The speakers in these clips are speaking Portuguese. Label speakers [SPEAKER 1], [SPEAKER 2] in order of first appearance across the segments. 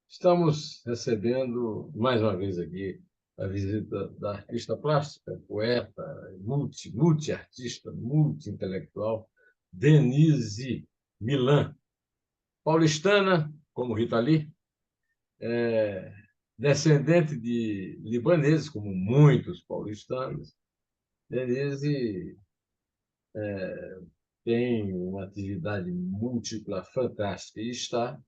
[SPEAKER 1] Estamos recebendo, mais uma vez aqui, a visita da artista plástica, poeta, multiartista, multi-intelectual, Denise Milan. Paulistana, como Rita Lee, descendente de libaneses, como muitos paulistanos. Denise tem uma atividade múltipla fantástica e está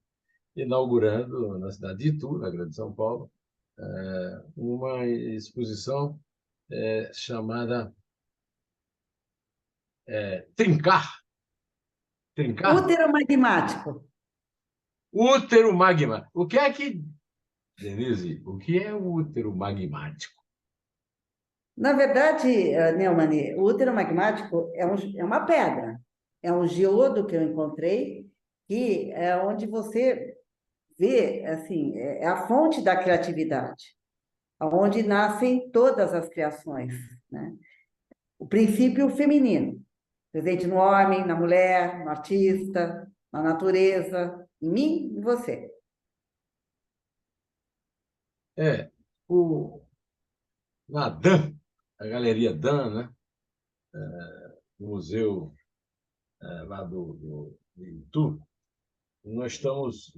[SPEAKER 1] inaugurando, na cidade de Itu, na Grande São Paulo, uma exposição chamada Trincar. Trincar?
[SPEAKER 2] Útero magmático.
[SPEAKER 1] Útero magmático. O que é que, Denise, o que é o útero magmático?
[SPEAKER 2] Na verdade, Neumann, o útero magmático é uma pedra, é um geodo que eu encontrei, que é onde você vê, assim, é a fonte da criatividade, onde nascem todas as criações, né? O princípio feminino, presente no homem, na mulher, no artista, na natureza, em mim e você.
[SPEAKER 1] É, o, na DAM, a Galeria DAM, né? O museu lá de Itu, nós estamos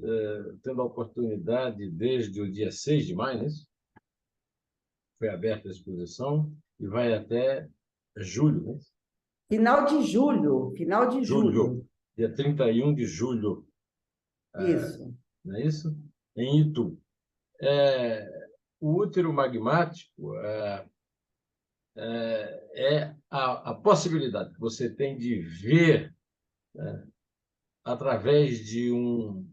[SPEAKER 1] tendo a oportunidade, desde o dia 6 de maio, né? Foi aberta a exposição, e vai até julho, né?
[SPEAKER 2] Final de julho, final de
[SPEAKER 1] Julho,
[SPEAKER 2] julho.
[SPEAKER 1] dia 31 de julho,
[SPEAKER 2] Isso.
[SPEAKER 1] não é isso? Em Itu. O útero magmático é a possibilidade que você tem de ver, né, através de um,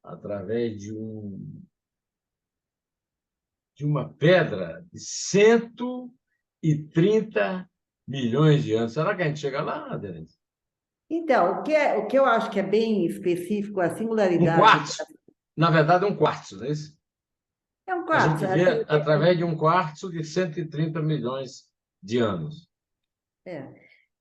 [SPEAKER 1] através de uma pedra de 130 milhões de anos. Será que a gente chega lá, Denise?
[SPEAKER 2] Então, o que eu acho que é bem específico, a
[SPEAKER 1] Um
[SPEAKER 2] singularidade,
[SPEAKER 1] quartzo. Na verdade, é um quartzo, não é isso?
[SPEAKER 2] é um
[SPEAKER 1] A
[SPEAKER 2] quartzo.
[SPEAKER 1] gente vê através de um quartzo de 130 milhões de anos.
[SPEAKER 2] É.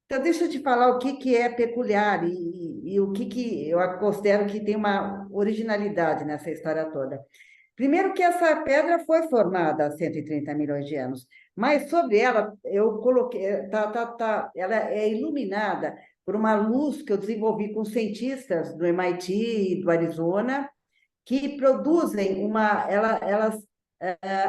[SPEAKER 2] Então, deixa eu te falar o que é peculiar e o que eu considero que tem uma originalidade nessa história toda. Primeiro que essa pedra foi formada há 130 milhões de anos, mas sobre ela eu coloquei, ela é iluminada por uma luz que eu desenvolvi com cientistas do MIT e do Arizona, que produzem elas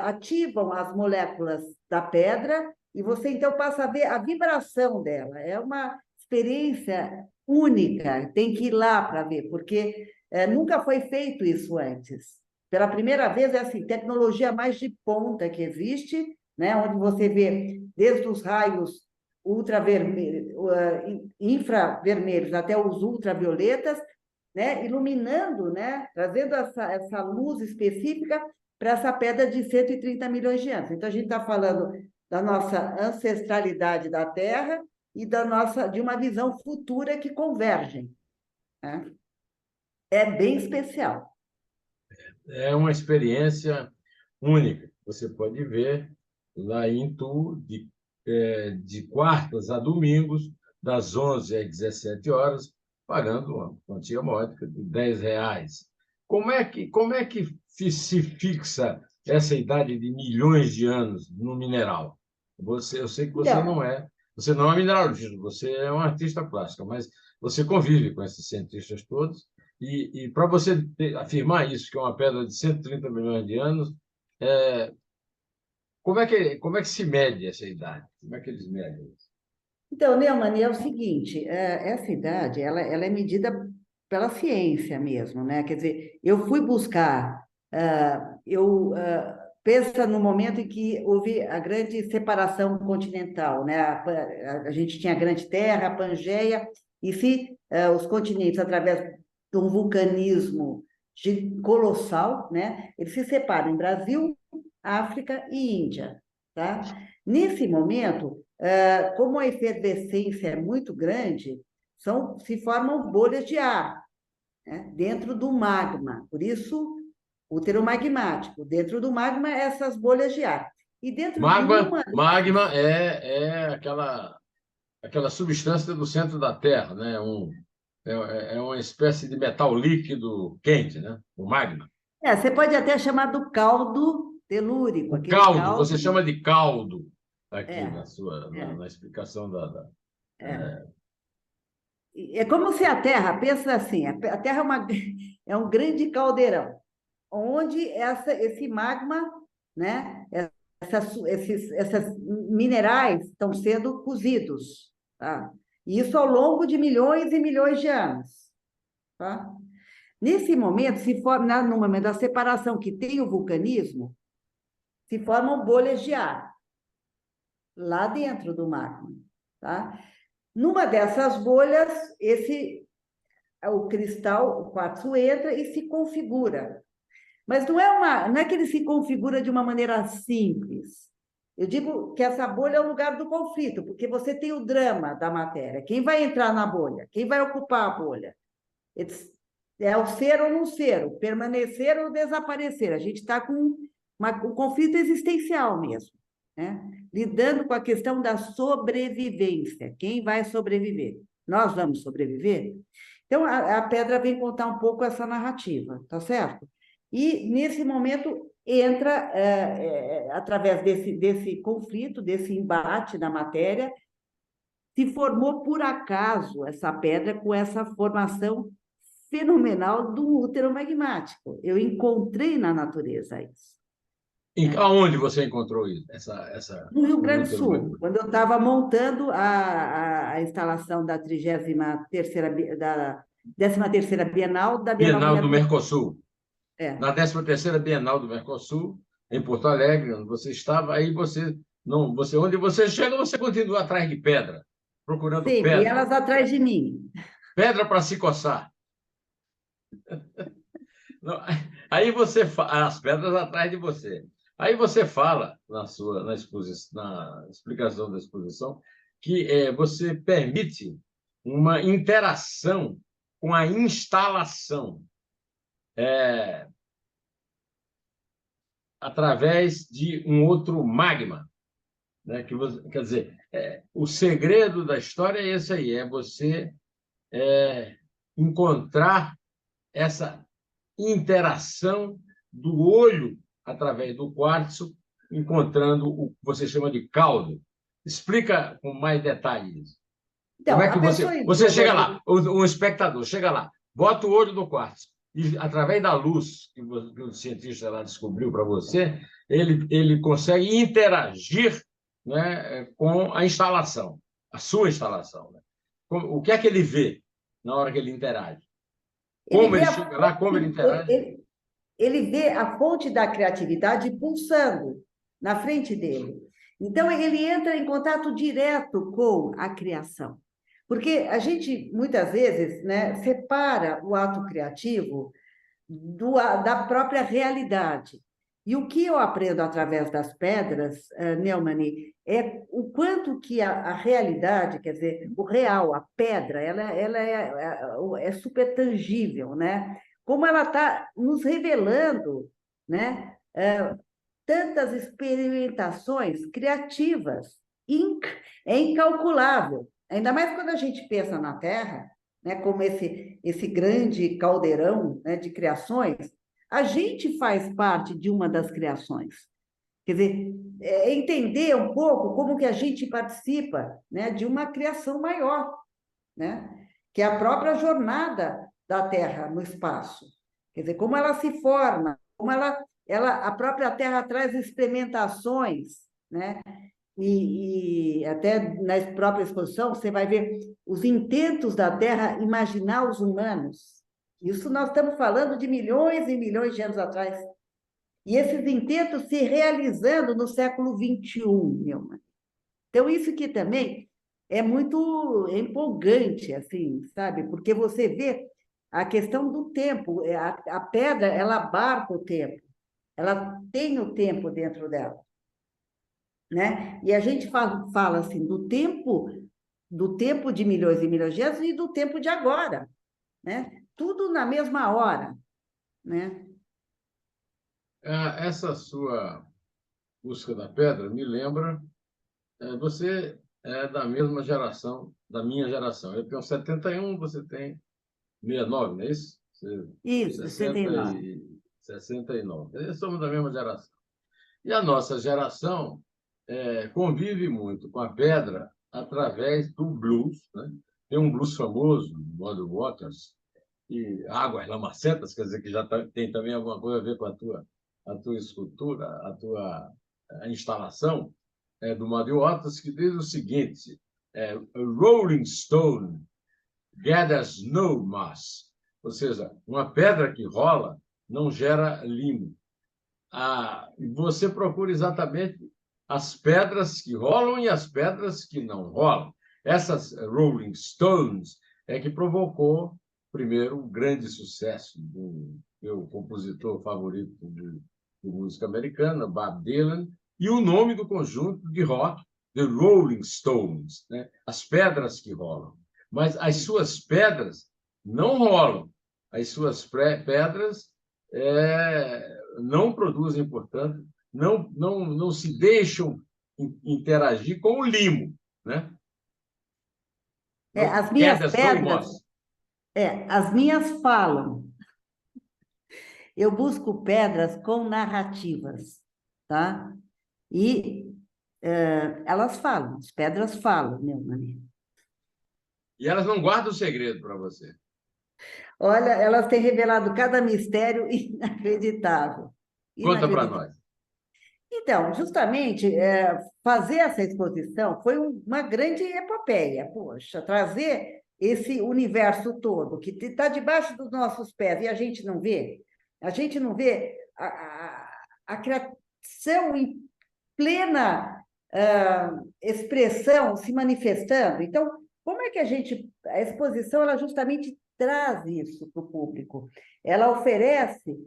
[SPEAKER 2] ativam as moléculas da pedra e você então passa a ver a vibração dela. É uma experiência única, tem que ir lá para ver, porque nunca foi feito isso antes. Pela primeira vez, é assim, tecnologia mais de ponta que existe, né, onde você vê desde os raios ultravermelhos, infravermelhos até os ultravioletas, né, iluminando, né, trazendo essa luz específica para essa pedra de 130 milhões de anos. Então, a gente está falando da nossa ancestralidade da Terra e de uma visão futura que convergem, né? É bem especial.
[SPEAKER 1] É uma experiência única. Você pode ver lá em Itu, de quartas a domingos, das 11 às 17 horas, pagando uma quantia módica de R$ 10. Como é que se fixa essa idade de milhões de anos no mineral? Eu sei que
[SPEAKER 2] Então,
[SPEAKER 1] você não é mineralogista, você é um artista plástico, mas você convive com esses cientistas todos, e para você afirmar isso, que é uma pedra de 130 milhões de anos, é, como é que se mede essa idade? Como é que eles medem isso?
[SPEAKER 2] então, Neumann, é o seguinte, essa idade, ela é medida pela ciência mesmo, né? Quer dizer, eu fui buscar, pensa no momento em que houve a grande separação continental, né? A gente tinha a Grande Terra, a Pangeia, e se os continentes, através de um vulcanismo colossal, né? Eles se separam em Brasil, África e Índia, tá? Nesse momento, como a efervescência é muito grande, se formam bolhas de ar, né, dentro do magma. Por isso, útero magmático. Dentro do magma, essas bolhas de ar. E dentro de
[SPEAKER 1] Magma,
[SPEAKER 2] uma
[SPEAKER 1] magma
[SPEAKER 2] dessas,
[SPEAKER 1] é aquela substância do centro da Terra, né? é uma espécie de metal líquido quente, né? O magma.
[SPEAKER 2] Você pode até chamar do caldo telúrico,
[SPEAKER 1] O
[SPEAKER 2] aquele
[SPEAKER 1] caldo, você
[SPEAKER 2] caldo.
[SPEAKER 1] chama de caldo aqui
[SPEAKER 2] É, é,
[SPEAKER 1] na explicação
[SPEAKER 2] é. É como se a Terra, pensa assim, a Terra é um grande caldeirão, onde esse magma, né, esses minerais estão sendo cozidos, tá? E isso ao longo de milhões e milhões de anos, tá? Nesse momento, no momento da separação que tem o vulcanismo, se formam bolhas de ar lá dentro do magma, tá? Numa dessas bolhas, o cristal, o quartzo entra e se configura. Mas não é que ele se configura de uma maneira simples. Eu digo que essa bolha é o lugar do conflito, porque você tem o drama da matéria. Quem vai entrar na bolha? Quem vai ocupar a bolha? É o ser ou não ser, o permanecer ou desaparecer. A gente está com um conflito existencial mesmo, né? Lidando com a questão da sobrevivência. Quem vai sobreviver? Nós vamos sobreviver? Então, a pedra vem contar um pouco essa narrativa, tá certo? E, nesse momento, entra, através desse conflito, desse embate da matéria, se formou por acaso essa pedra com essa formação fenomenal do útero magmático. Eu encontrei na natureza isso. Né?
[SPEAKER 1] Aonde você encontrou isso?
[SPEAKER 2] No Rio
[SPEAKER 1] O
[SPEAKER 2] Grande do
[SPEAKER 1] útero
[SPEAKER 2] Sul,
[SPEAKER 1] magma?
[SPEAKER 2] quando eu estava montando a instalação da 33ª, da 13ª Bienal, da Bienal
[SPEAKER 1] Bienal do
[SPEAKER 2] Mineiro.
[SPEAKER 1] Mercosul.
[SPEAKER 2] É.
[SPEAKER 1] Na 13ª Bienal do Mercosul, em Porto Alegre, onde você estava, aí você não, onde você chega, você continua atrás de pedra, procurando
[SPEAKER 2] Sempre, e
[SPEAKER 1] pedra,
[SPEAKER 2] elas atrás de mim.
[SPEAKER 1] pedra para se coçar. Não, aí as pedras atrás de você. Aí você fala na explicação da exposição que você permite uma interação com a instalação através de um outro magma, né? Quer dizer, o segredo da história é esse aí, é você encontrar essa interação do olho através do quartzo, encontrando o que você chama de caldo. Explica com mais detalhes. Como
[SPEAKER 2] Então,
[SPEAKER 1] é
[SPEAKER 2] a
[SPEAKER 1] que
[SPEAKER 2] pessoa
[SPEAKER 1] você
[SPEAKER 2] entrou
[SPEAKER 1] chega
[SPEAKER 2] dentro.
[SPEAKER 1] lá, o espectador chega lá, bota o olho no quartzo e através da luz que o cientista lá descobriu para você, ele consegue interagir, né, com a instalação, a sua instalação. Né? O que é que ele vê na hora que ele interage?
[SPEAKER 2] Ele
[SPEAKER 1] Como
[SPEAKER 2] vê
[SPEAKER 1] ele
[SPEAKER 2] a
[SPEAKER 1] chega lá, como ele
[SPEAKER 2] fonte,
[SPEAKER 1] interage?
[SPEAKER 2] ele vê a fonte da criatividade pulsando na frente dele. Então, ele entra em contato direto com a criação. Porque a gente, muitas vezes, né, separa o ato criativo da própria realidade. E o que eu aprendo através das pedras, Neumani, é o quanto que a realidade, quer dizer, o real, a pedra, ela é super tangível, né? Como ela está nos revelando, né? Tantas experimentações criativas, é incalculável. Ainda mais quando a gente pensa na Terra, né, como esse grande caldeirão, né, de criações, a gente faz parte de uma das criações. Quer dizer, entender um pouco como que a gente participa, né, de uma criação maior, né, que é a própria jornada da Terra no espaço. Quer dizer, como ela se forma, como a própria Terra traz experimentações, né? E até na própria exposição você vai ver os intentos da Terra imaginar os humanos. Isso nós estamos falando de milhões e milhões de anos atrás. E esses intentos se realizando no século XXI, Neumann. Então, isso que também é muito empolgante, assim, sabe? Porque você vê a questão do tempo. A pedra, ela abarca o tempo. Ela tem o tempo dentro dela, né? E a gente fala assim do tempo de milhões e milhões de anos e do tempo de agora, né? Tudo na mesma hora, né?
[SPEAKER 1] Essa sua busca da pedra me lembra. Você é da mesma geração, da minha geração. Eu tenho 71, você tem 69, não é isso?
[SPEAKER 2] Isso, 69.
[SPEAKER 1] 69. Somos da mesma geração. E a nossa geração convive muito com a pedra através do blues, né? Tem um blues famoso, Muddy Waters, e Águas Lamacentas, quer dizer que já tem também alguma coisa a ver com a tua escultura, a instalação do Muddy Waters, que diz o seguinte: "A Rolling Stone gathers no mass", ou seja, uma pedra que rola não gera limo. E você procura exatamente as pedras que rolam e as pedras que não rolam. Essas Rolling Stones é que provocou, primeiro, o grande sucesso do meu compositor favorito de música americana, Bob Dylan, e o nome do conjunto de rock, The Rolling Stones, né? As pedras que rolam. Mas as suas pedras não rolam. As suas pedras não produzem, portanto, não se deixam interagir com o limo, né?
[SPEAKER 2] As minhas
[SPEAKER 1] Quedas no
[SPEAKER 2] pedras,
[SPEAKER 1] moss.
[SPEAKER 2] as minhas falam. Eu busco pedras com narrativas, tá? E elas falam, as pedras falam, meu amigo.
[SPEAKER 1] E elas não guardam segredo para você.
[SPEAKER 2] Olha, elas têm revelado cada mistério inacreditável.
[SPEAKER 1] Conta para
[SPEAKER 2] Inacreditável.
[SPEAKER 1] nós.
[SPEAKER 2] Então, justamente, fazer essa exposição foi uma grande epopeia. Poxa, trazer esse universo todo que está debaixo dos nossos pés e a gente não vê a criação em plena expressão se manifestando. Então, como é que a exposição, ela justamente traz isso para o público? Ela oferece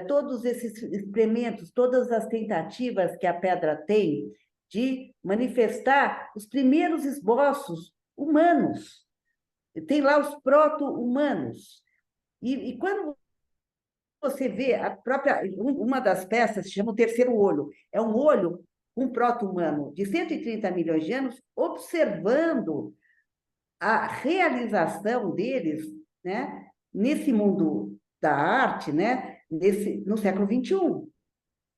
[SPEAKER 2] todos esses experimentos, todas as tentativas que a pedra tem de manifestar os primeiros esboços humanos. Tem lá os proto-humanos. E quando você vê uma das peças se chama o Terceiro Olho. É um olho, um proto-humano de 130 milhões de anos, observando a realização deles, né, nesse mundo da arte, né, no século XXI.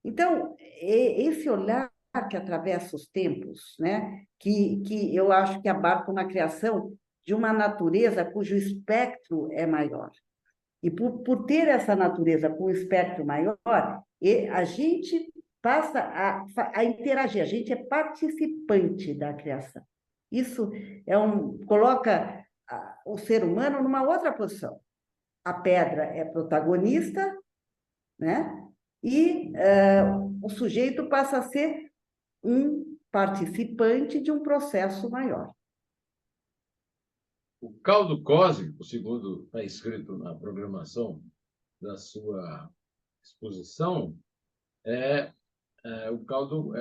[SPEAKER 2] Então, esse olhar que atravessa os tempos, né, que eu acho que abarca uma criação de uma natureza cujo espectro é maior. E por ter essa natureza com espectro maior, a gente passa a interagir, a gente é participante da criação. Isso coloca o ser humano numa outra posição. A pedra é protagonista, né? E o sujeito passa a ser um participante de um processo maior.
[SPEAKER 1] O caldo cósmico, segundo está escrito na programação da sua exposição, o caldo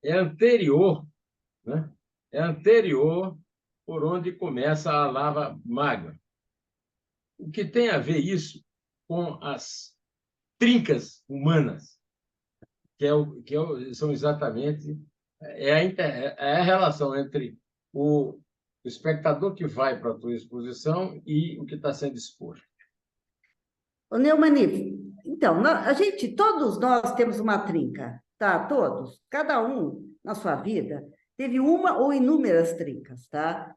[SPEAKER 1] anterior, né? É anterior por onde começa a lava magma. O que tem a ver isso com as trincas humanas, são exatamente a relação entre o espectador que vai para a tua exposição e o que está sendo exposto.
[SPEAKER 2] Ô, Neumani, então, todos nós temos uma trinca, tá? Todos, cada um na sua vida teve uma ou inúmeras trincas, tá?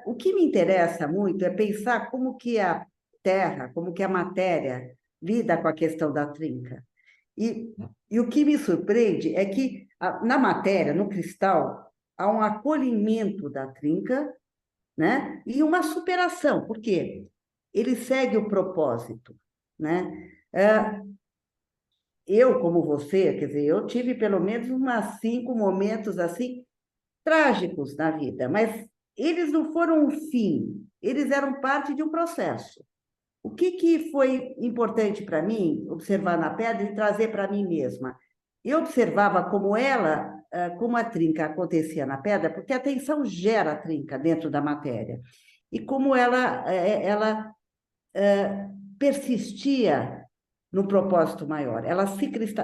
[SPEAKER 2] O que me interessa muito é pensar como que a Terra, como que a matéria lida com a questão da trinca. E o que me surpreende é que na matéria, no cristal, há um acolhimento da trinca, né? E uma superação. Por quê? Ele segue o propósito, né? Eu, como você, quer dizer, eu tive pelo menos umas 5 momentos assim trágicos na vida, mas eles não foram um fim, eles eram parte de um processo. O que foi importante para mim observar na pedra e trazer para mim mesma? Eu observava como a trinca acontecia na pedra, porque a tensão gera trinca dentro da matéria. E como ela persistia no propósito maior.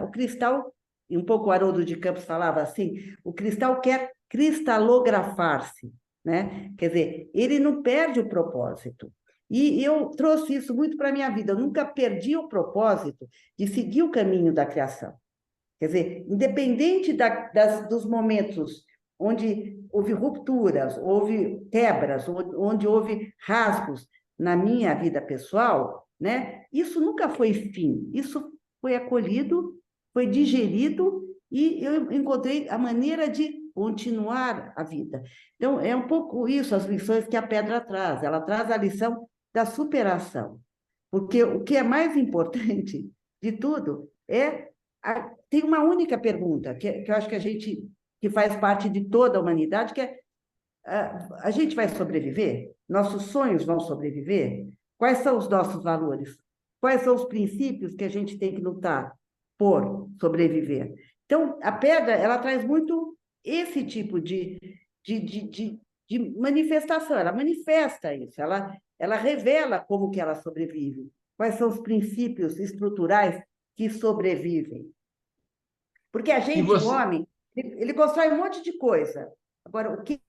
[SPEAKER 2] O cristal, e um pouco o Haroldo de Campos falava assim, o cristal quer cristalografar-se. né? Quer dizer, ele não perde o propósito. E eu trouxe isso muito para a minha vida. Eu nunca perdi o propósito de seguir o caminho da criação. Quer dizer, independente dos momentos onde houve rupturas, houve quebras, onde houve rasgos na minha vida pessoal, né? Isso nunca foi fim. Isso foi acolhido, foi digerido e eu encontrei a maneira de continuar a vida. Então, é um pouco isso, as lições que a pedra traz. Ela traz a lição da superação. Porque o que é mais importante de tudo é tem uma única pergunta, que eu acho que a gente, que faz parte de toda a humanidade, que é, a gente vai sobreviver? Nossos sonhos vão sobreviver? Quais são os nossos valores? Quais são os princípios que a gente tem que lutar por sobreviver? Então, a pedra, ela traz muito esse tipo de, de, de, de manifestação, ela manifesta isso, ela revela como que ela sobrevive, quais são os princípios estruturais que sobrevivem. Porque a
[SPEAKER 1] E
[SPEAKER 2] gente, o
[SPEAKER 1] você,
[SPEAKER 2] homem, ele constrói um monte de coisa. Agora, que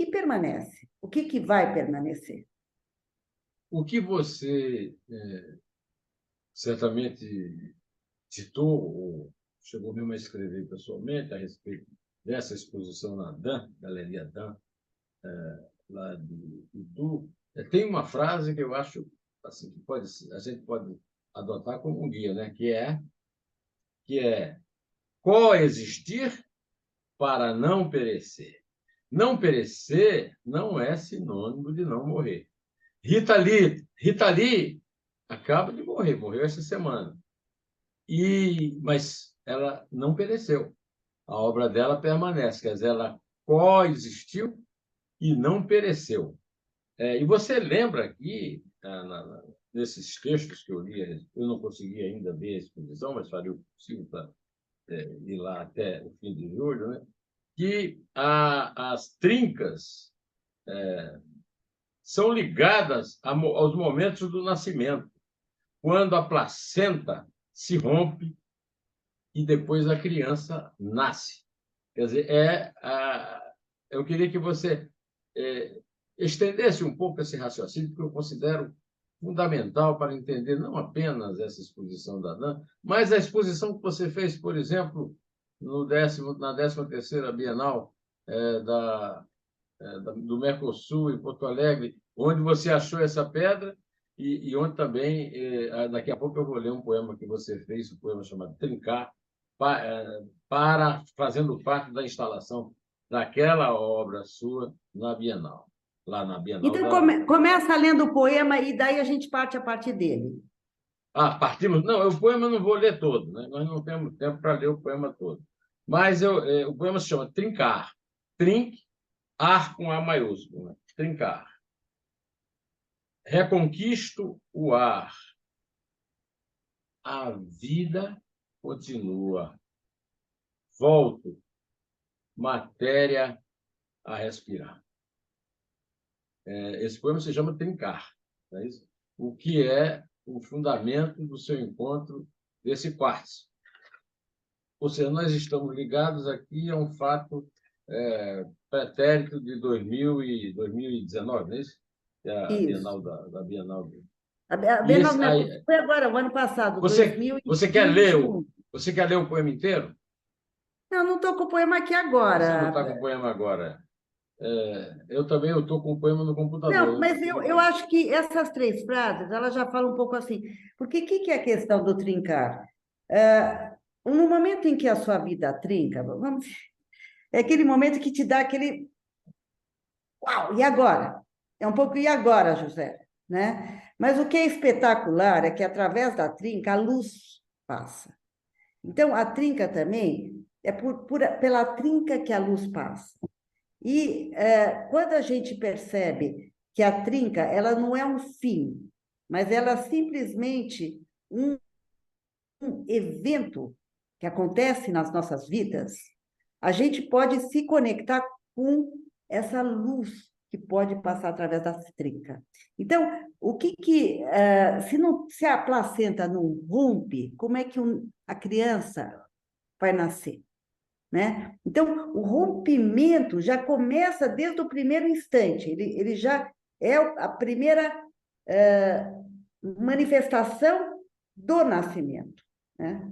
[SPEAKER 2] permanece? O que vai permanecer?
[SPEAKER 1] o que você certamente citou, ou chegou mesmo a escrever pessoalmente a respeito dessa exposição na DAM, Galeria DAM, lá de Itu, tem uma frase que eu acho assim, que a gente pode adotar como um guia, né? Que é coexistir para não perecer. Não perecer não é sinônimo de não morrer. Rita Lee acaba de morrer, morreu essa semana. Mas ela não pereceu. A obra dela permanece, quer dizer, ela coexistiu e não pereceu. E você lembra aqui, nesses textos que eu li, eu não consegui ainda ver a exposição, mas farei o possível para ir lá até o fim de julho, né? Que as trincas são ligadas aos momentos do nascimento, quando a placenta se rompe e depois a criança nasce. Quer dizer, eu queria que você estendesse um pouco esse raciocínio, porque eu considero fundamental para entender não apenas essa exposição da Dan, mas a exposição que você fez, por exemplo, na 13ª Bienal do Mercosul, em Porto Alegre, onde você achou essa pedra e onde também, daqui a pouco eu vou ler um poema que você fez, um poema chamado Trincar, fazendo parte da instalação daquela obra sua na Bienal, lá na Bienal
[SPEAKER 2] Então,
[SPEAKER 1] da...
[SPEAKER 2] começa lendo o poema e daí a gente parte a partir dele.
[SPEAKER 1] Partimos... Não, o poema eu não vou ler todo, né? Nós não temos tempo para ler o poema todo. Mas o poema se chama Trincar. Trinc, ar com A maiúsculo, né? Trincar. Reconquisto o ar. A vida continua. Volto, matéria a respirar. Esse poema se chama Trincar, não é isso? O que é o fundamento do seu encontro desse quartzo. Ou seja, nós estamos ligados aqui a um fato pretérito de 2019, não é isso? Que é a
[SPEAKER 2] Isso.
[SPEAKER 1] Bienal da Bienal.
[SPEAKER 2] A
[SPEAKER 1] E
[SPEAKER 2] Bienal
[SPEAKER 1] esse,
[SPEAKER 2] do
[SPEAKER 1] aí,
[SPEAKER 2] Mercosul foi agora, o ano passado,
[SPEAKER 1] você quer ler
[SPEAKER 2] 2021.
[SPEAKER 1] você quer ler o poema inteiro?
[SPEAKER 2] Não estou com o poema aqui
[SPEAKER 1] Você não está com
[SPEAKER 2] agora.
[SPEAKER 1] o poema agora. Eu também estou com o poema no
[SPEAKER 2] Não,
[SPEAKER 1] computador.
[SPEAKER 2] mas eu acho que essas três frases, elas já falam um pouco assim. Porque o que é a questão do trincar? No momento em que a sua vida trinca, é aquele momento que te dá aquele... Uau, e agora? É um pouco, e agora, José? Né? Mas o que é espetacular é que, através da trinca, a luz passa. Então, a trinca também é pela trinca que a luz passa. E quando a gente percebe que a trinca ela não é um fim, mas ela é simplesmente um evento que acontece nas nossas vidas, a gente pode se conectar com essa luz que pode passar através da trinca. Então, se a placenta não rompe, como é que a criança vai nascer? né? Então, o rompimento já começa desde o primeiro instante, ele já é a primeira manifestação do nascimento, né?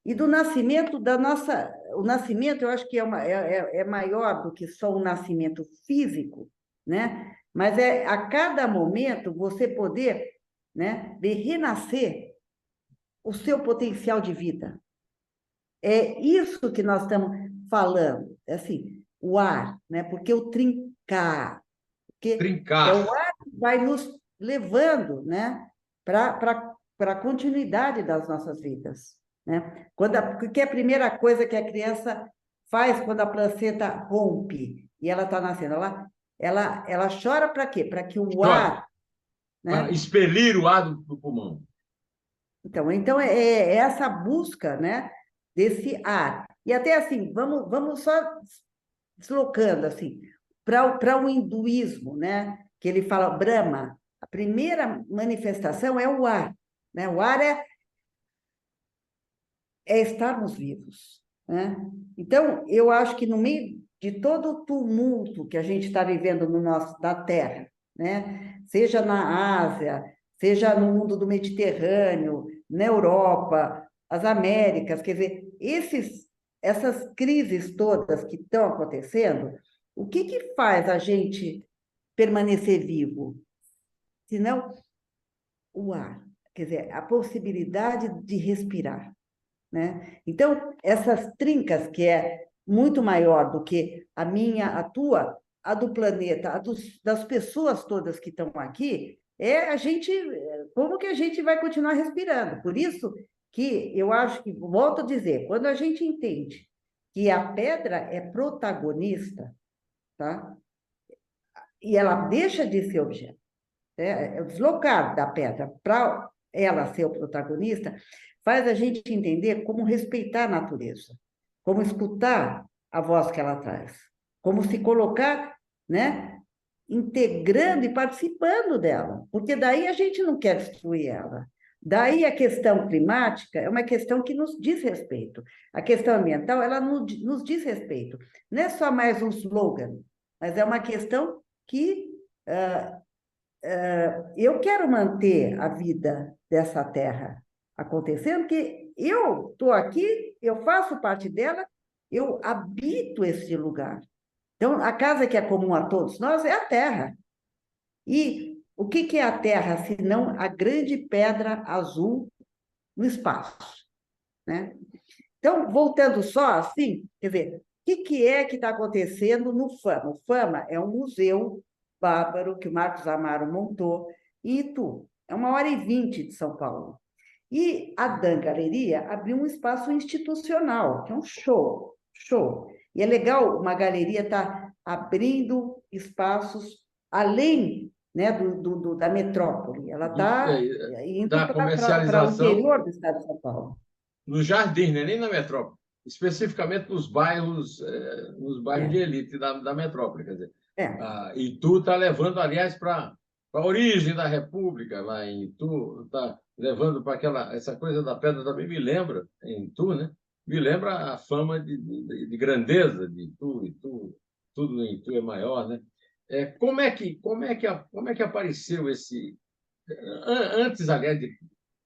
[SPEAKER 2] E do nascimento da nossa... O nascimento, eu acho que é maior do que só o nascimento físico, né? Mas é a cada momento você poder, né, de renascer o seu potencial de vida. É isso que nós estamos falando, é assim, o ar, né? Porque o trincar, porque é o
[SPEAKER 1] Trincar.
[SPEAKER 2] ar que vai nos levando, né, para a continuidade das nossas vidas, né? Porque a primeira coisa que a criança faz quando a placenta rompe e ela está nascendo, ela chora para quê? Para que o
[SPEAKER 1] Chora.
[SPEAKER 2] ar,
[SPEAKER 1] Para
[SPEAKER 2] né?
[SPEAKER 1] expelir o ar do pulmão.
[SPEAKER 2] Então é essa busca, né, desse ar. E até assim, vamos só deslocando assim para o hinduísmo, né, que ele fala Brahma, a primeira manifestação é o ar, né? O ar é estarmos vivos, né? Então, eu acho que no meio de todo o tumulto que a gente está vivendo no nosso da Terra, né? Seja na Ásia, seja no mundo do Mediterrâneo, na Europa, as Américas, quer dizer, essas crises todas que estão acontecendo, o que faz a gente permanecer vivo? Senão o ar, quer dizer, a possibilidade de respirar, né? Então, essas trincas, que é muito maior do que a minha, a tua, a do planeta, das pessoas todas que estão aqui, é a gente, como que a gente vai continuar respirando? Por isso que eu acho que, volto a dizer, quando a gente entende que a pedra é protagonista, tá? E ela deixa de ser objeto, é o deslocar da pedra para ela ser o protagonista, faz a gente entender como respeitar a natureza, como escutar a voz que ela traz, como se colocar, né, integrando e participando dela, porque daí a gente não quer destruir ela. Daí a questão climática é uma questão que nos diz respeito. A questão ambiental, ela nos diz respeito. Não é só mais um slogan, mas é uma questão que eu quero manter a vida dessa terra acontecendo, porque eu estou aqui, eu faço parte dela, eu habito esse lugar. Então, a casa que é comum a todos nós é a terra. E o que é a terra, se não a grande pedra azul no espaço, né? Então, voltando só assim, quer dizer, o que é que está acontecendo no FAMA? O FAMA é um museu bárbaro que o Marcos Amaro montou em Itu. É 1h20 de São Paulo. E a Dan Galeria abriu um espaço institucional, que é um show, show. E é legal uma galeria estar abrindo espaços além, né, da metrópole. Ela está indo
[SPEAKER 1] Da
[SPEAKER 2] para o
[SPEAKER 1] comercialização
[SPEAKER 2] interior do estado de São Paulo.
[SPEAKER 1] no jardim, né? Nem na metrópole, especificamente nos bairros de
[SPEAKER 2] É,
[SPEAKER 1] elite da metrópole. Quer dizer,
[SPEAKER 2] é.
[SPEAKER 1] Itu está levando, aliás, para a origem da República, lá em Itu, está levando para essa coisa da pedra também me lembra, em Itu, né? Me lembra a fama de grandeza de Itu, Itu, tudo em Itu é maior, né? Como é que apareceu esse. Antes, aliás, de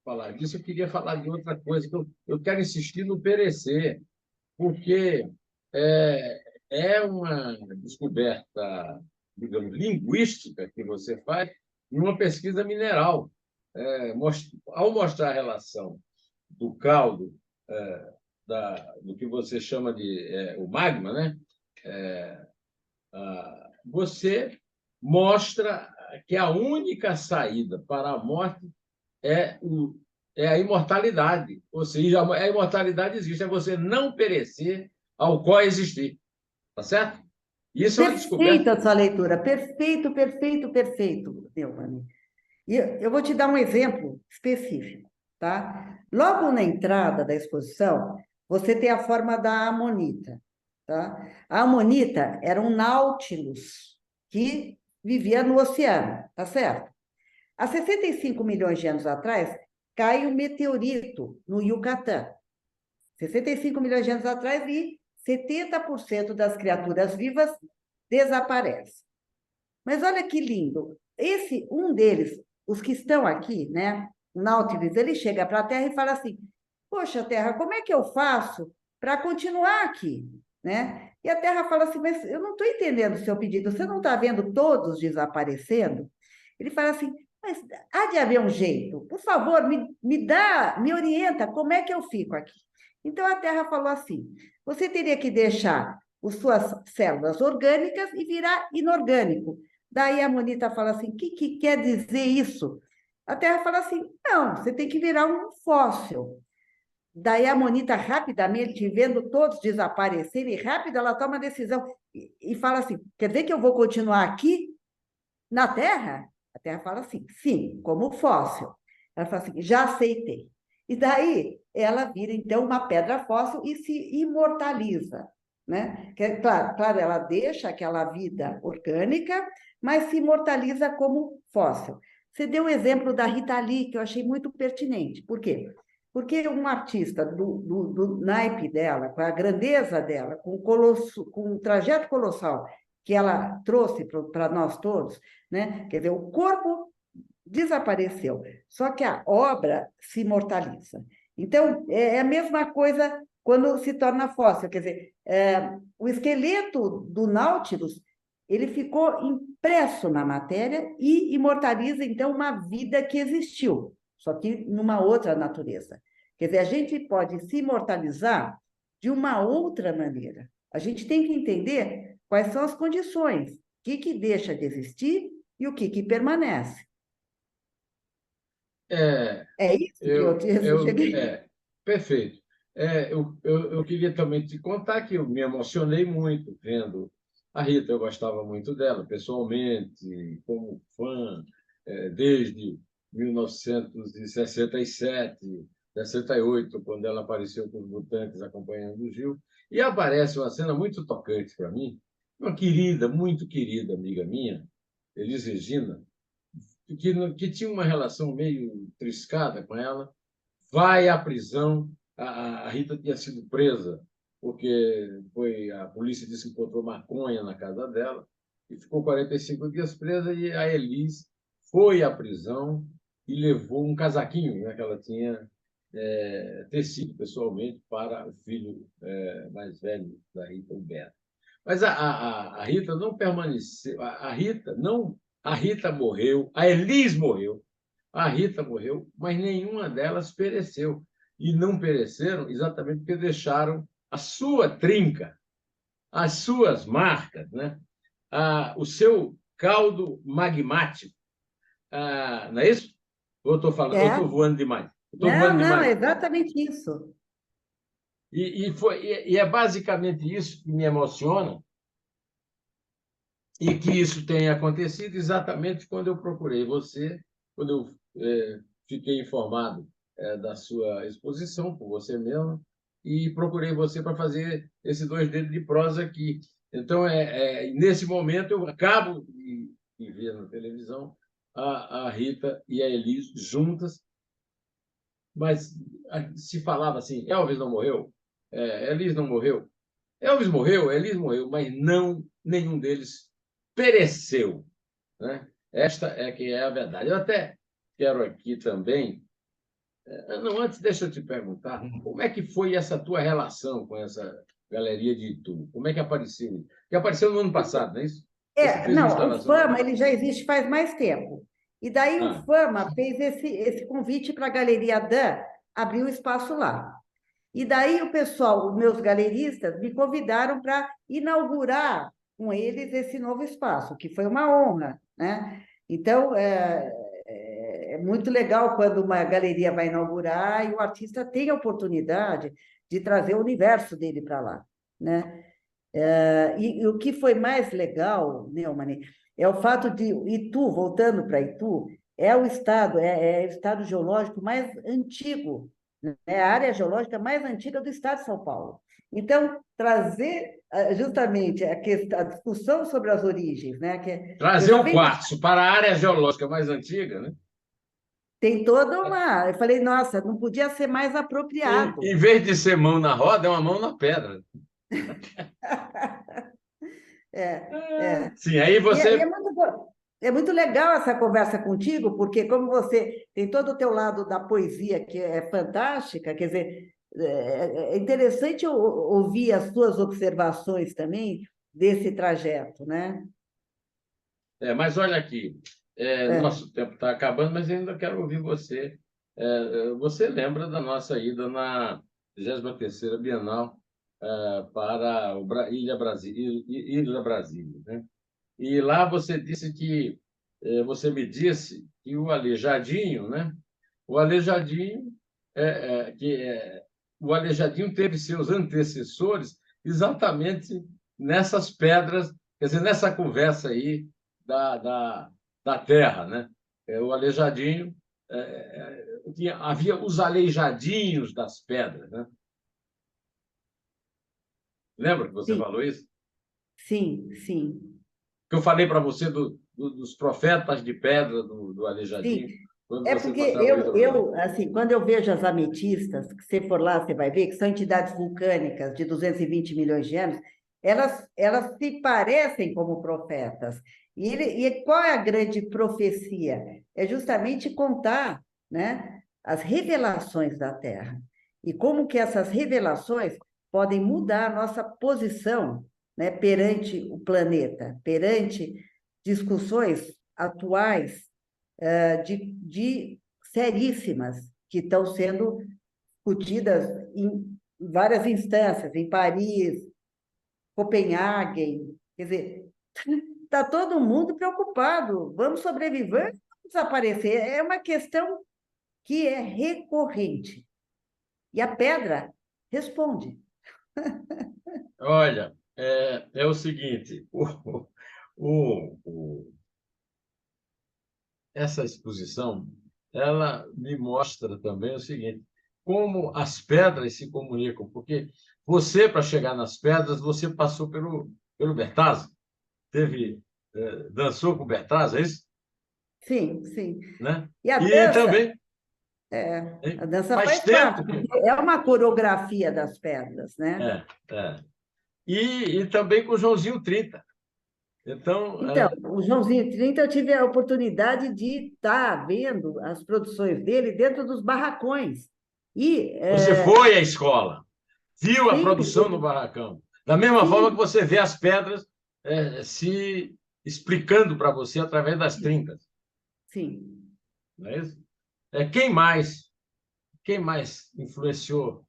[SPEAKER 1] falar disso, eu queria falar de outra coisa, que eu quero insistir no perecer, porque é uma descoberta, digamos, linguística que você faz em uma pesquisa mineral. Ao mostrar a relação do caldo, do que você chama de o magma, né? Você mostra que a única saída para a morte é, é a imortalidade. Ou seja, a imortalidade existe, é você não perecer ao coexistir. Tá certo? Isso é uma descoberta.
[SPEAKER 2] Perfeita a sua leitura, perfeito, perfeito, perfeito, Neumann. E eu vou te dar um exemplo específico, tá? Logo na entrada da exposição, você tem a forma da amonita, tá? A amonita era um náutilus que vivia no oceano, tá certo? Há 65 milhões de anos atrás, cai um meteorito no Yucatán. 65 milhões de anos atrás e 70% das criaturas vivas desaparece. Mas olha que lindo, um deles, os que estão aqui, né, o Nautilus, ele chega para a Terra e fala assim, poxa, Terra, como é que eu faço para continuar aqui? Né? E a Terra fala assim, mas eu não estou entendendo o seu pedido, você não está vendo todos desaparecendo? Ele fala assim, mas há de haver um jeito, por favor, me orienta, como é que eu fico aqui? Então a Terra falou assim, você teria que deixar as suas células orgânicas e virar inorgânico. Daí a Monita fala assim, o que quer dizer isso? A Terra fala assim, não, você tem que virar um fóssil. Daí a Monita, rapidamente, vendo todos desaparecerem, rápido ela toma a decisão e fala assim, quer dizer que eu vou continuar aqui, na Terra? A Terra fala assim, sim, como fóssil. Ela fala assim, já aceitei. E daí ela vira, então, uma pedra fóssil e se imortaliza. Né? Claro, ela deixa aquela vida orgânica, mas se imortaliza como fóssil. Você deu o exemplo da Rita Lee, que eu achei muito pertinente. Por quê? Porque um artista do naipe dela, com a grandeza dela, com o trajeto colossal que ela trouxe para nós todos, né? Quer dizer, o corpo desapareceu, só que a obra se imortaliza. Então, é a mesma coisa quando se torna fóssil, quer dizer, o esqueleto do Nautilus, ele ficou impresso na matéria e imortaliza, então, uma vida que existiu, só que numa outra natureza. Quer dizer, a gente pode se imortalizar de uma outra maneira. A gente tem que entender quais são as condições, o que deixa de existir e o que permanece.
[SPEAKER 1] É,
[SPEAKER 2] É isso que eu cheguei.
[SPEAKER 1] perfeito. Eu queria também te contar que eu me emocionei muito vendo a Rita. Eu gostava muito dela, pessoalmente, como fã, desde 1967, 68, quando ela apareceu com os Mutantes acompanhando o Gil. E aparece uma cena muito tocante para mim, uma querida, muito querida amiga minha, Elis Regina, que tinha uma relação meio triscada com ela, vai à prisão. A Rita tinha sido presa porque a polícia disse que encontrou maconha na casa dela e ficou 45 dias presa. E a Elis foi à prisão e levou um casaquinho, né, que ela tinha tecido pessoalmente para o filho mais velho da Rita, o Beto. Mas a Rita não permaneceu. A Rita morreu, a Elis morreu, a Rita morreu, mas nenhuma delas pereceu. E não pereceram exatamente porque deixaram a sua trinca, as suas marcas, né? O seu caldo magmático. Não é isso? Ou eu
[SPEAKER 2] É?
[SPEAKER 1] estou voando demais? Estou
[SPEAKER 2] Não,
[SPEAKER 1] voando
[SPEAKER 2] não, é
[SPEAKER 1] demais.
[SPEAKER 2] exatamente isso.
[SPEAKER 1] E é basicamente isso que me emociona, e que isso tenha acontecido exatamente quando eu procurei você, quando eu fiquei informado da sua exposição por você mesmo, e procurei você para fazer esse dois dedos de prosa aqui. Então, nesse momento, eu acabo de ver na televisão a Rita e a Elis juntas, mas se falava assim, Elvis não morreu, Elis não morreu. Elvis morreu, Elis morreu, mas não nenhum deles pereceu, né? Esta é que é a verdade. Eu até quero aqui também. Não, antes, deixa eu te perguntar, como é que foi essa tua relação com essa galeria de Itu? Como é que apareceu? Que apareceu no ano passado, não é isso? Você fez uma
[SPEAKER 2] Não, o
[SPEAKER 1] instalação no ano
[SPEAKER 2] Fama
[SPEAKER 1] passado.
[SPEAKER 2] ele já existe faz mais tempo. E daí o
[SPEAKER 1] Ah,
[SPEAKER 2] Fama fez esse convite para a Galeria Dan abrir um espaço lá. E daí o pessoal, os meus galeristas, me convidaram para inaugurar com eles esse novo espaço, que foi uma honra, né? Então, é muito legal quando uma galeria vai inaugurar e o artista tem a oportunidade de trazer o universo dele para lá, né? E o que foi mais legal, Neumann, é o fato de Itu, voltando para Itu, é o estado geológico mais antigo, né? É a área geológica mais antiga do estado de São Paulo. Então, trazer justamente a discussão sobre as origens, né? Eu
[SPEAKER 1] trazer
[SPEAKER 2] já
[SPEAKER 1] o
[SPEAKER 2] venho
[SPEAKER 1] quartzo para a área geológica mais antiga, né?
[SPEAKER 2] tem toda uma. Eu falei, nossa, não podia ser mais apropriado.
[SPEAKER 1] Em vez de ser mão na roda, é uma mão na pedra. Sim, aí
[SPEAKER 2] E é, e
[SPEAKER 1] você...
[SPEAKER 2] é muito, é muito legal essa conversa contigo, porque como você tem todo o teu lado da poesia, que é fantástica, quer dizer, é interessante ouvir as tuas observações também desse trajeto, né?
[SPEAKER 1] Mas olha aqui,
[SPEAKER 2] É,
[SPEAKER 1] nosso tempo está acabando, mas eu ainda quero ouvir você. Você lembra da nossa ida na 23ª Bienal para Ilha Brasília, né? E lá você disse que você me disse que o Aleijadinho, né? O Aleijadinho o Aleijadinho teve seus antecessores exatamente nessas pedras, quer dizer, nessa conversa aí da, da, da terra, né? O Aleijadinho havia os aleijadinhos das pedras, né? Lembra que você
[SPEAKER 2] sim,
[SPEAKER 1] falou isso?
[SPEAKER 2] sim, sim,
[SPEAKER 1] Que eu falei para você dos profetas de pedra do
[SPEAKER 2] sim.
[SPEAKER 1] Aleijadinho, quando
[SPEAKER 2] É
[SPEAKER 1] você
[SPEAKER 2] porque
[SPEAKER 1] mostrava isso para mim.
[SPEAKER 2] assim, quando eu vejo as ametistas, que você for lá, você vai ver que são entidades vulcânicas de 220 milhões de anos, elas se parecem como profetas. E qual é a grande profecia? É justamente contar, né, as revelações da Terra. E como que essas revelações podem mudar a nossa posição, né, perante o planeta, perante discussões atuais de seríssimas que estão sendo discutidas em várias instâncias, em Paris, Copenhague, quer dizer, está todo mundo preocupado, vamos sobreviver, vamos desaparecer. É uma questão que é recorrente. E a pedra responde.
[SPEAKER 1] Olha, é o seguinte, o, o, essa exposição, ela me mostra também o seguinte, como as pedras se comunicam, porque você, para chegar nas pedras, você passou pelo Bertazzi, dançou com o Bertazzi, é isso?
[SPEAKER 2] Sim, sim.
[SPEAKER 1] Né?
[SPEAKER 2] E a
[SPEAKER 1] E
[SPEAKER 2] dança,
[SPEAKER 1] também,
[SPEAKER 2] a dança
[SPEAKER 1] faz
[SPEAKER 2] faz parte,
[SPEAKER 1] tempo que...
[SPEAKER 2] porque é uma coreografia das pedras, né?
[SPEAKER 1] É, é. E também com o Joãozinho 30. Então,
[SPEAKER 2] Então, o Joãozinho 30, eu tive a oportunidade de estar vendo as produções dele dentro dos barracões. E,
[SPEAKER 1] você foi à escola, viu a
[SPEAKER 2] sim,
[SPEAKER 1] produção no barracão. Da mesma forma que
[SPEAKER 2] sim,
[SPEAKER 1] você vê as pedras se explicando para você através das trincas.
[SPEAKER 2] sim.
[SPEAKER 1] Não é isso? Quem mais influenciou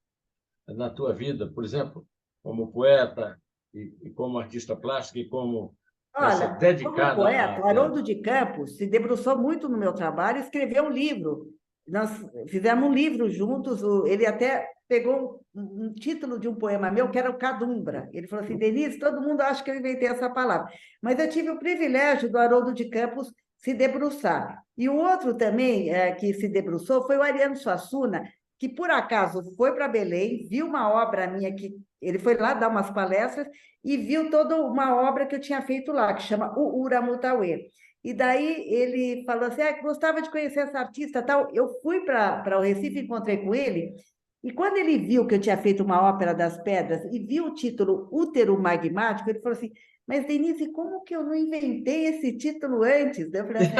[SPEAKER 1] na tua vida, por exemplo, como poeta e como artista plástico e como essa
[SPEAKER 2] Olha, como
[SPEAKER 1] dedicada
[SPEAKER 2] poeta,
[SPEAKER 1] à
[SPEAKER 2] o
[SPEAKER 1] pedra?
[SPEAKER 2] Haroldo de Campos se debruçou muito no meu trabalho e escreveu um livro. Nós fizemos um livro juntos, ele até pegou um título de um poema meu, que era o Cadumbra. Ele falou assim, Denise, todo mundo acha que eu inventei essa palavra, mas eu tive o privilégio do Haroldo de Campos se debruçar. E o outro também que se debruçou foi o Ariano Suassuna, que por acaso foi para Belém, viu uma obra minha que ele foi lá dar umas palestras e viu toda uma obra que eu tinha feito lá, que chama o Uramutauê. E daí ele falou assim, gostava de conhecer essa artista, tal. Eu fui para o Recife, encontrei com ele, e quando ele viu que eu tinha feito uma ópera das pedras e viu o título Útero Magmático, ele falou assim, mas Denise, como que eu não inventei esse título antes? Daí eu falei assim,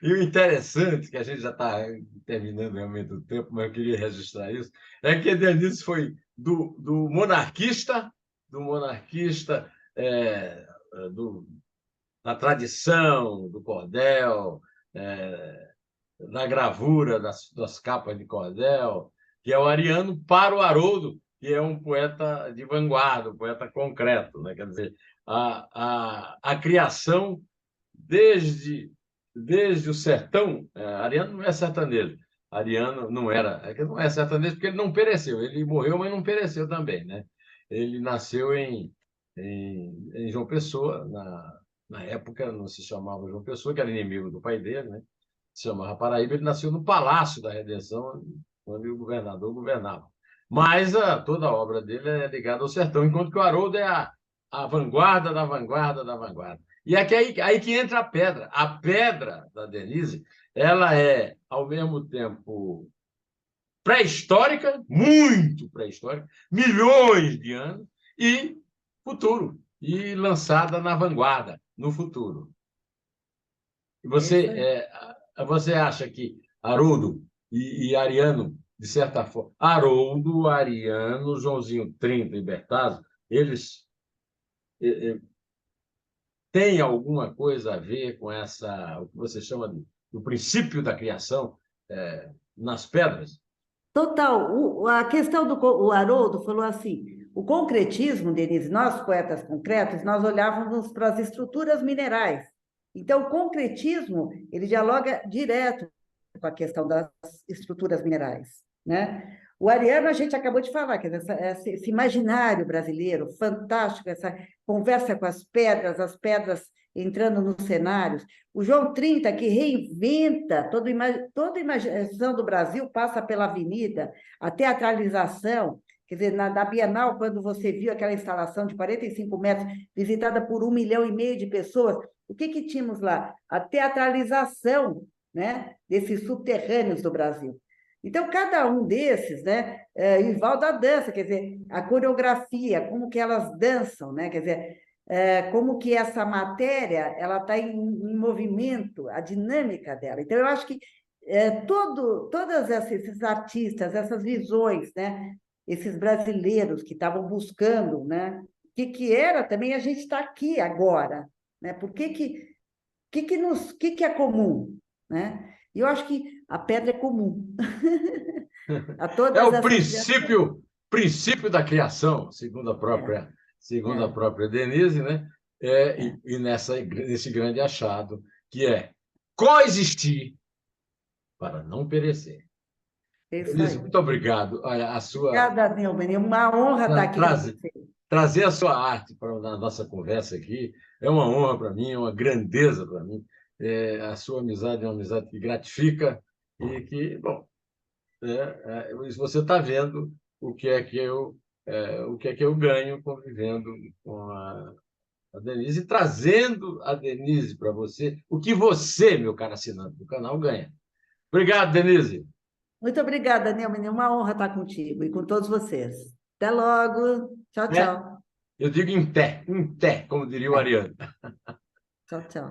[SPEAKER 1] E o interessante, que a gente já está terminando realmente o tempo, mas eu queria registrar isso, é que a Denise foi do monarquista é, do, da tradição, do cordel, é, da gravura das capas de cordel, que é o Ariano, para o Haroldo, que é um poeta de vanguarda, um poeta concreto. Né? Quer dizer, a criação desde o sertão. Ariano não é sertanejo. Ariano não era, que não é sertanejo porque ele não pereceu. Ele morreu, mas não pereceu também, né? Ele nasceu em João Pessoa, na época não se chamava João Pessoa, que era inimigo do pai dele, né? Se chamava Paraíba. Ele nasceu no Palácio da Redenção, onde o governador governava. Mas toda a obra dele é ligada ao sertão, enquanto que o Haroldo é a vanguarda da vanguarda da vanguarda. E é aí que entra a pedra. A pedra da Denise, ela é, ao mesmo tempo, pré-histórica, muito pré-histórica, milhões de anos, e futuro, e lançada na vanguarda, no futuro.
[SPEAKER 2] É isso aí.
[SPEAKER 1] Você acha que Haroldo e Ariano, de certa forma, Haroldo, Ariano, Joãozinho 30 e Bertazzo, eles têm alguma coisa a ver com o que você chama do princípio da criação nas pedras?
[SPEAKER 2] Total. A questão o Haroldo falou assim: o concretismo, Denise, nós poetas concretos, nós olhávamos para as estruturas minerais. Então, o concretismo, ele dialoga direto com a questão das estruturas minerais, né? O Ariano, a gente acabou de falar, que esse imaginário brasileiro fantástico, essa conversa com as pedras entrando nos cenários. O João 30, que reinventa toda a imaginação do Brasil, passa pela avenida, a teatralização. Quer dizer, na Bienal, quando você viu aquela instalação de 45 metros, visitada por 1,5 milhão de pessoas, o que tínhamos lá? A teatralização, né, desses subterrâneos do Brasil. Então, cada um desses, né, envolve da dança, quer dizer, a coreografia, como que elas dançam, né, quer dizer, como que essa matéria ela está em movimento, a dinâmica dela. Então, eu acho que todos esses artistas, essas visões, né, esses brasileiros que estavam buscando, né, o que era também a gente está aqui agora, né? Por que é comum, né? E eu acho que a pedra é comum a
[SPEAKER 1] É
[SPEAKER 2] todas
[SPEAKER 1] o
[SPEAKER 2] essas criações.
[SPEAKER 1] princípio da criação,
[SPEAKER 2] É,
[SPEAKER 1] segundo a
[SPEAKER 2] é,
[SPEAKER 1] própria Denise, né?
[SPEAKER 2] é,
[SPEAKER 1] Nesse grande achado, que é coexistir para não perecer.
[SPEAKER 2] é isso
[SPEAKER 1] Denise,
[SPEAKER 2] aí.
[SPEAKER 1] muito obrigado. Olha,
[SPEAKER 2] Obrigada, Neumann. É uma honra estar aqui com
[SPEAKER 1] trazer,
[SPEAKER 2] você.
[SPEAKER 1] trazer a sua arte para a nossa conversa aqui é uma honra para mim, é uma grandeza para mim. A sua amizade é uma amizade que gratifica e que, bom, você está vendo o que é que eu ganho convivendo com a Denise e trazendo a Denise para você, o que você, meu caro assinante do canal, ganha. Obrigado, Denise.
[SPEAKER 2] Muito obrigada, Neumann. É uma honra estar contigo e com todos vocês. Até logo. Tchau,
[SPEAKER 1] É,
[SPEAKER 2] tchau.
[SPEAKER 1] eu digo em té, como diria o
[SPEAKER 2] É,
[SPEAKER 1] Ariano.
[SPEAKER 2] tchau, tchau.